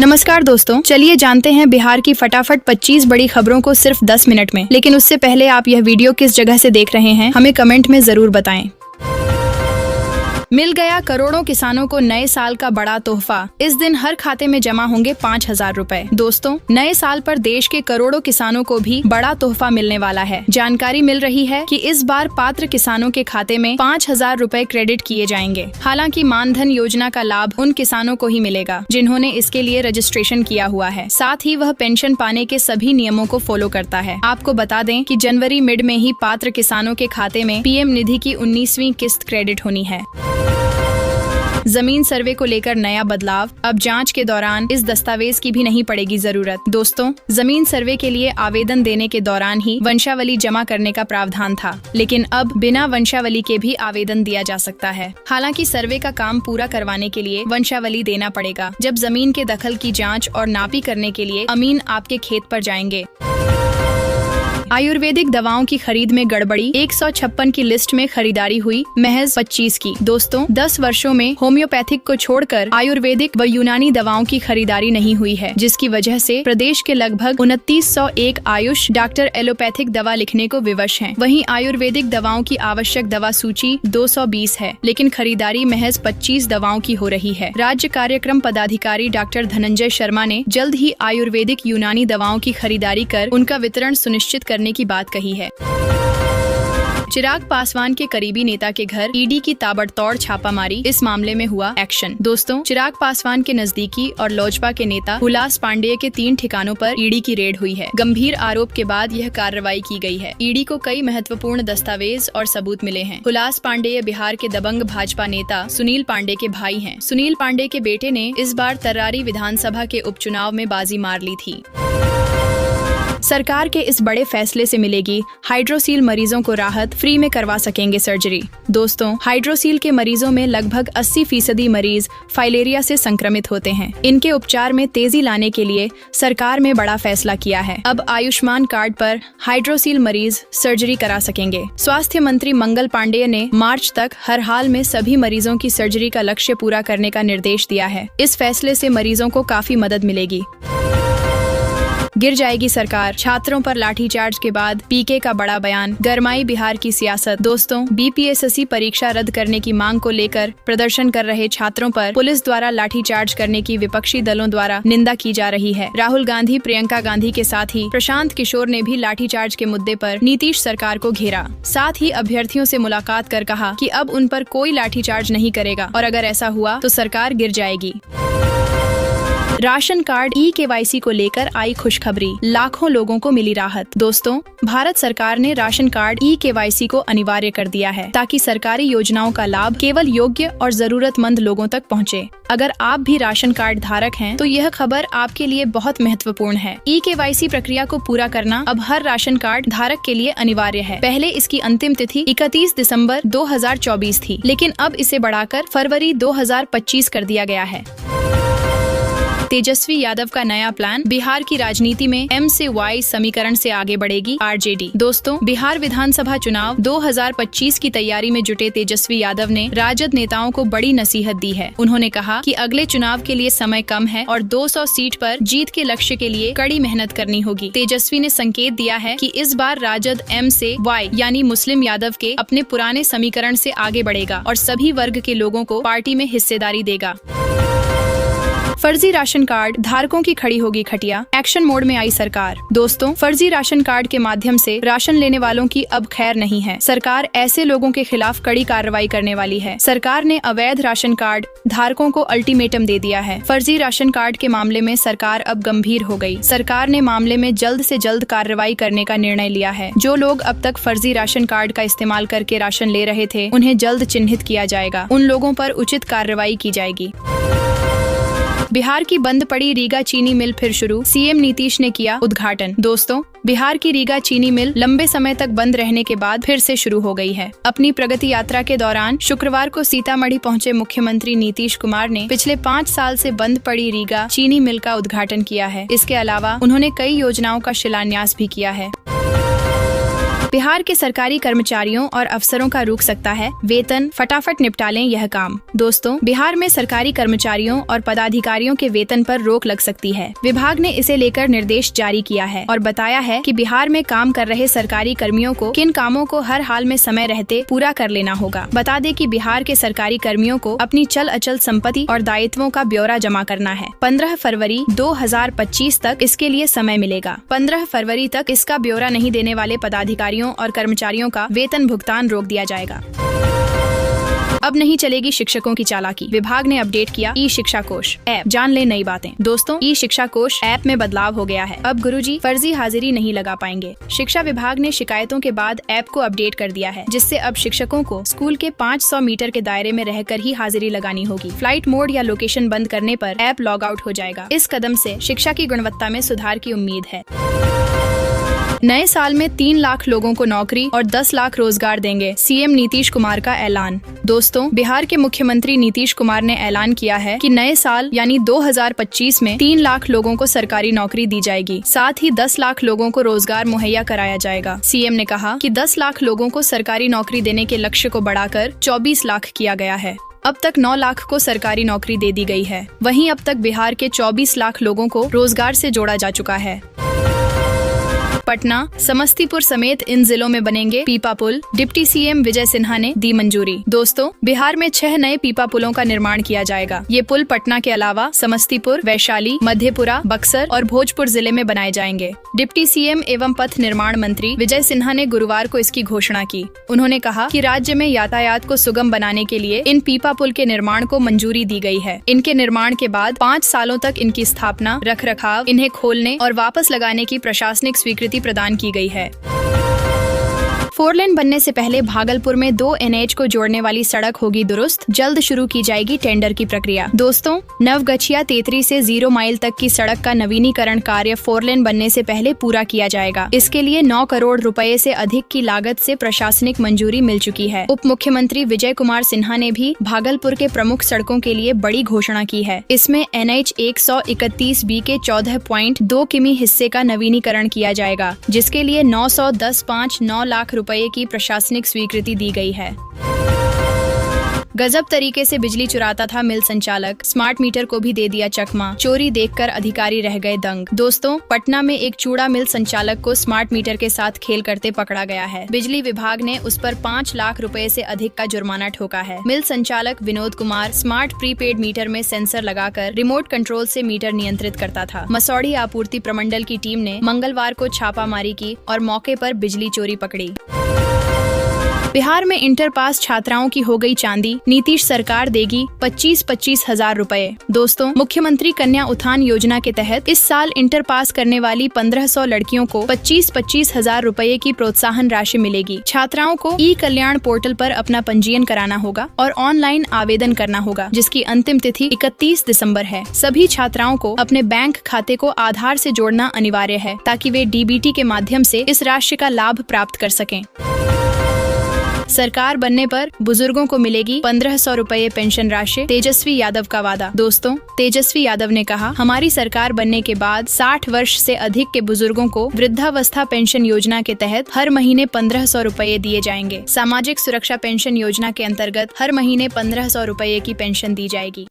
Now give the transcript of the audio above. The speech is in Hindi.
नमस्कार दोस्तों, चलिए जानते हैं बिहार की फटाफट 25 बड़ी खबरों को सिर्फ 10 मिनट में। लेकिन उससे पहले आप यह वीडियो किस जगह से देख रहे हैं हमें कमेंट में जरूर बताएं। मिल गया करोड़ों किसानों को नए साल का बड़ा तोहफा। इस दिन हर खाते में जमा होंगे 5,000 रुपए। दोस्तों, नए साल पर देश के करोड़ों किसानों को भी बड़ा तोहफा मिलने वाला है। जानकारी मिल रही है कि इस बार पात्र किसानों के खाते में 5,000 रुपए क्रेडिट किए जाएंगे। हालांकि मानधन योजना का लाभ उन किसानों को ही मिलेगा जिन्होंने इसके लिए रजिस्ट्रेशन किया हुआ है। साथ ही वह पेंशन पाने के सभी नियमों को फॉलो करता है। आपको बता दें कि जनवरी मिड में ही पात्र किसानों के खाते में पीएम निधि की 19वीं किस्त क्रेडिट होनी है। जमीन सर्वे को लेकर नया बदलाव। अब जांच के दौरान इस दस्तावेज की भी नहीं पड़ेगी जरूरत। दोस्तों, जमीन सर्वे के लिए आवेदन देने के दौरान ही वंशावली जमा करने का प्रावधान था, लेकिन अब बिना वंशावली के भी आवेदन दिया जा सकता है। हालांकि सर्वे का काम पूरा करवाने के लिए वंशावली देना पड़ेगा। जब जमीन के दखल की जाँच और नापी करने के लिए अमीन आपके खेत पर जाएंगे। आयुर्वेदिक दवाओं की खरीद में गड़बड़ी। 156 की लिस्ट में खरीदारी हुई महज 25 की। दोस्तों, 10 वर्षों में होम्योपैथिक को छोड़कर आयुर्वेदिक व यूनानी दवाओं की खरीदारी नहीं हुई है, जिसकी वजह से प्रदेश के लगभग 2901 आयुष डॉक्टर एलोपैथिक दवा लिखने को विवश हैं। वहीं आयुर्वेदिक दवाओं की आवश्यक दवा सूची 220 है, लेकिन खरीदारी महज 25 दवाओं की हो रही है। राज्य कार्यक्रम पदाधिकारी डॉक्टर धनंजय शर्मा ने जल्द ही आयुर्वेदिक यूनानी दवाओं की खरीदारी कर उनका वितरण सुनिश्चित करने की बात कही है। चिराग पासवान के करीबी नेता के घर ईडी की ताबड़तोड़ छापामारी। इस मामले में हुआ एक्शन। दोस्तों, चिराग पासवान के नजदीकी और लोजपा के नेता हुलास पांडेय के 3 ठिकानों पर ईडी की रेड हुई है। गंभीर आरोप के बाद यह कार्रवाई की गई है। ईडी को कई महत्वपूर्ण दस्तावेज और सबूत मिले हैं। हुलास पांडेय बिहार के दबंग भाजपा नेता सुनील पांडेय के भाई हैं। सुनील पांडेय के बेटे ने इस बार तर्रारी विधानसभा के उपचुनाव में बाजी मार ली थी। सरकार के इस बड़े फैसले से मिलेगी हाइड्रोसील मरीजों को राहत, फ्री में करवा सकेंगे सर्जरी। दोस्तों, हाइड्रोसील के मरीजों में लगभग 80% मरीज फाइलेरिया से संक्रमित होते हैं। इनके उपचार में तेजी लाने के लिए सरकार ने बड़ा फैसला किया है। अब आयुष्मान कार्ड पर हाइड्रोसील मरीज सर्जरी करा सकेंगे। स्वास्थ्य मंत्री मंगल पांडेय ने मार्च तक हर हाल में सभी मरीजों की सर्जरी का लक्ष्य पूरा करने का निर्देश दिया है। इस फैसले से मरीजों को काफी मदद मिलेगी। गिर जाएगी सरकार। छात्रों पर लाठीचार्ज के बाद पीके का बड़ा बयान। गरमाई बिहार की सियासत। दोस्तों, बीपीएससी परीक्षा रद्द करने की मांग को लेकर प्रदर्शन कर रहे छात्रों पर पुलिस द्वारा लाठीचार्ज करने की विपक्षी दलों द्वारा निंदा की जा रही है। राहुल गांधी, प्रियंका गांधी के साथ ही प्रशांत किशोर ने भी लाठीचार्ज के मुद्दे पर नीतीश सरकार को घेरा। साथ ही अभ्यर्थियों से मुलाकात कर कहा कि अब उन पर कोई लाठीचार्ज नहीं करेगा और अगर ऐसा हुआ तो सरकार गिर जाएगी। राशन कार्ड ई-केवाईसी को लेकर आई खुशखबरी। लाखों लोगों को मिली राहत। दोस्तों, भारत सरकार ने राशन कार्ड ई-केवाईसी को अनिवार्य कर दिया है ताकि सरकारी योजनाओं का लाभ केवल योग्य और जरूरतमंद लोगों तक पहुंचे। अगर आप भी राशन कार्ड धारक हैं, तो यह खबर आपके लिए बहुत महत्वपूर्ण है। ई-केवाईसी प्रक्रिया को पूरा करना अब हर राशन कार्ड धारक के लिए अनिवार्य है। पहले इसकी अंतिम तिथि 31 दिसंबर 2024 थी, लेकिन अब इसे बढ़ाकर फरवरी 2025 कर दिया गया है। तेजस्वी यादव का नया प्लान। बिहार की राजनीति में M से Y समीकरण से आगे बढ़ेगी आरजेडी। दोस्तों, बिहार विधानसभा चुनाव 2025 की तैयारी में जुटे तेजस्वी यादव ने राजद नेताओं को बड़ी नसीहत दी है। उन्होंने कहा कि अगले चुनाव के लिए समय कम है और 200 सीट पर जीत के लक्ष्य के लिए कड़ी मेहनत करनी होगी। तेजस्वी ने संकेत दिया है कि इस बार राजद M से Y यानी मुस्लिम यादव के अपने पुराने समीकरण से आगे बढ़ेगा और सभी वर्ग के लोगों को पार्टी में हिस्सेदारी देगा। फर्जी राशन कार्ड धारकों की खड़ी होगी खटिया। एक्शन मोड में आई सरकार। दोस्तों, फर्जी राशन कार्ड के माध्यम से राशन लेने वालों की अब खैर नहीं है। सरकार ऐसे लोगों के खिलाफ कड़ी कार्रवाई करने वाली है। सरकार ने अवैध राशन कार्ड धारकों को अल्टीमेटम दे दिया है। फर्जी राशन कार्ड के मामले में सरकार अब गंभीर हो गई। सरकार ने मामले में जल्द से जल्द कार्रवाई करने का निर्णय लिया है। जो लोग अब तक फर्जी राशन कार्ड का इस्तेमाल करके राशन ले रहे थे, उन्हें जल्द चिन्हित किया जाएगा। उन लोगों पर उचित कार्रवाई की जाएगी। बिहार की बंद पड़ी रीगा चीनी मिल फिर शुरू। सीएम नीतीश ने किया उद्घाटन। दोस्तों, बिहार की रीगा चीनी मिल लंबे समय तक बंद रहने के बाद फिर से शुरू हो गई है। अपनी प्रगति यात्रा के दौरान शुक्रवार को सीतामढ़ी पहुंचे मुख्यमंत्री नीतीश कुमार ने पिछले 5 साल से बंद पड़ी रीगा चीनी मिल का उद्घाटन किया है। इसके अलावा उन्होंने कई योजनाओं का शिलान्यास भी किया है। बिहार के सरकारी कर्मचारियों और अफसरों का रुक सकता है वेतन, फटाफट निपटा लें यह काम। दोस्तों, बिहार में सरकारी कर्मचारियों और पदाधिकारियों के वेतन पर रोक लग सकती है। विभाग ने इसे लेकर निर्देश जारी किया है और बताया है कि बिहार में काम कर रहे सरकारी कर्मियों को किन कामों को हर हाल में समय रहते पूरा कर लेना होगा। बता दें कि बिहार के सरकारी कर्मियों को अपनी चल अचल संपत्ति और दायित्वों का ब्यौरा जमा करना है। 15 फरवरी 2025 तक इसके लिए समय मिलेगा। 15 फरवरी तक इसका ब्यौरा नहीं देने वाले पदाधिकारियों और कर्मचारियों का वेतन भुगतान रोक दिया जाएगा। अब नहीं चलेगी शिक्षकों की चालाकी। विभाग ने अपडेट किया ई शिक्षा कोष ऐप। जान ले नई बातें। दोस्तों, ई शिक्षा कोष ऐप में बदलाव हो गया है। अब गुरुजी फर्जी हाजिरी नहीं लगा पाएंगे। शिक्षा विभाग ने शिकायतों के बाद ऐप को अपडेट कर दिया है, जिससे अब शिक्षकों को स्कूल के 500 मीटर के दायरे में रहकर ही हाजिरी लगानी होगी। फ्लाइट मोड या लोकेशन बंद करने पर ऐप लॉग आउट हो जाएगा। इस कदम से शिक्षा की गुणवत्ता में सुधार की उम्मीद है। नए साल में 3 लाख लोगों को नौकरी और 10 लाख रोजगार देंगे, सीएम नीतीश कुमार का ऐलान। दोस्तों, बिहार के मुख्यमंत्री नीतीश कुमार ने ऐलान किया है कि नए साल यानी 2025 में 3 लाख लोगों को सरकारी नौकरी दी जाएगी। साथ ही 10 लाख लोगों को रोजगार मुहैया कराया जाएगा। सीएम ने कहा कि 10 लाख लोगों को सरकारी नौकरी देने के लक्ष्य को बढ़ाकर 24 लाख किया गया है। अब तक 9 लाख को सरकारी नौकरी दे दी गई है। वहीं अब तक बिहार के 24 लाख लोगों को रोजगार से जोड़ा जा चुका है। पटना, समस्तीपुर समेत इन जिलों में बनेंगे पीपा पुल। डिप्टी सीएम विजय सिन्हा ने दी मंजूरी। दोस्तों, बिहार में 6 नए पीपा पुलों का निर्माण किया जाएगा। ये पुल पटना के अलावा समस्तीपुर, वैशाली, मधेपुरा, बक्सर और भोजपुर जिले में बनाए जाएंगे। डिप्टी सीएम एवं पथ निर्माण मंत्री विजय सिन्हा ने गुरुवार को इसकी घोषणा की। उन्होंने कहा कि राज्य में यातायात को सुगम बनाने के लिए इन पीपा पुल के निर्माण को मंजूरी दी गई है। इनके निर्माण के बाद 5 सालों तक इनकी स्थापना, रख रखाव, इन्हें खोलने और वापस लगाने की प्रशासनिक स्वीकृति प्रदान की गई है। 4 लेन बनने से पहले भागलपुर में 2 NH को जोड़ने वाली सड़क होगी दुरुस्त। जल्द शुरू की जाएगी टेंडर की प्रक्रिया। दोस्तों, नवगछिया तेतरी से 0 माइल तक की सड़क का नवीनीकरण कार्य 4 लेन बनने से पहले पूरा किया जाएगा। इसके लिए 9 करोड़ रुपए से अधिक की लागत से प्रशासनिक मंजूरी मिल चुकी है। उप मुख्यमंत्री विजय कुमार सिन्हा ने भी भागलपुर के प्रमुख सड़कों के लिए बड़ी घोषणा की है। इसमें NH 131B के 14.2 किमी हिस्से का नवीनीकरण किया जाएगा, जिसके लिए 9 लाख रुपए की प्रशासनिक स्वीकृति दी गई है। गजब तरीके से बिजली चुराता था मिल संचालक, स्मार्ट मीटर को भी दे दिया चकमा। चोरी देखकर अधिकारी रह गए दंग। दोस्तों, पटना में एक चूड़ा मिल संचालक को स्मार्ट मीटर के साथ खेल करते पकड़ा गया है। बिजली विभाग ने उस पर 5 लाख रुपए से अधिक का जुर्माना ठोका है। मिल संचालक Vinod Kumar smart prepaid meter में सेंसर लगाकर रिमोट कंट्रोल से मीटर नियंत्रित करता था। मसौढ़ी आपूर्ति प्रमंडल की टीम ने मंगलवार को छापामारी की और मौके पर बिजली चोरी पकड़ी। बिहार में इंटर पास छात्राओं की हो गई चांदी। नीतीश सरकार देगी 25-25 हजार रुपए। दोस्तों, मुख्यमंत्री कन्या उत्थान योजना के तहत इस साल इंटर पास करने वाली 1500 लड़कियों को 25-25 हजार रुपए की प्रोत्साहन राशि मिलेगी। छात्राओं को ई कल्याण पोर्टल पर अपना पंजीयन कराना होगा और ऑनलाइन आवेदन करना होगा, जिसकी अंतिम तिथि 31 दिसंबर है। सभी छात्राओं को अपने बैंक खाते को आधार से जोड़ना अनिवार्य है, ताकि वे DBT के माध्यम से इस राशि का लाभ प्राप्त कर सकें। सरकार बनने पर बुजुर्गों को मिलेगी 1500 रुपए पेंशन राशि। तेजस्वी यादव का वादा। दोस्तों, तेजस्वी यादव ने कहा, हमारी सरकार बनने के बाद 60 वर्ष से अधिक के बुजुर्गों को वृद्धावस्था पेंशन योजना के तहत हर महीने 1500 रुपए दिए जाएंगे। सामाजिक सुरक्षा पेंशन योजना के अंतर्गत हर महीने 1500 रुपए की पेंशन दी जाएगी।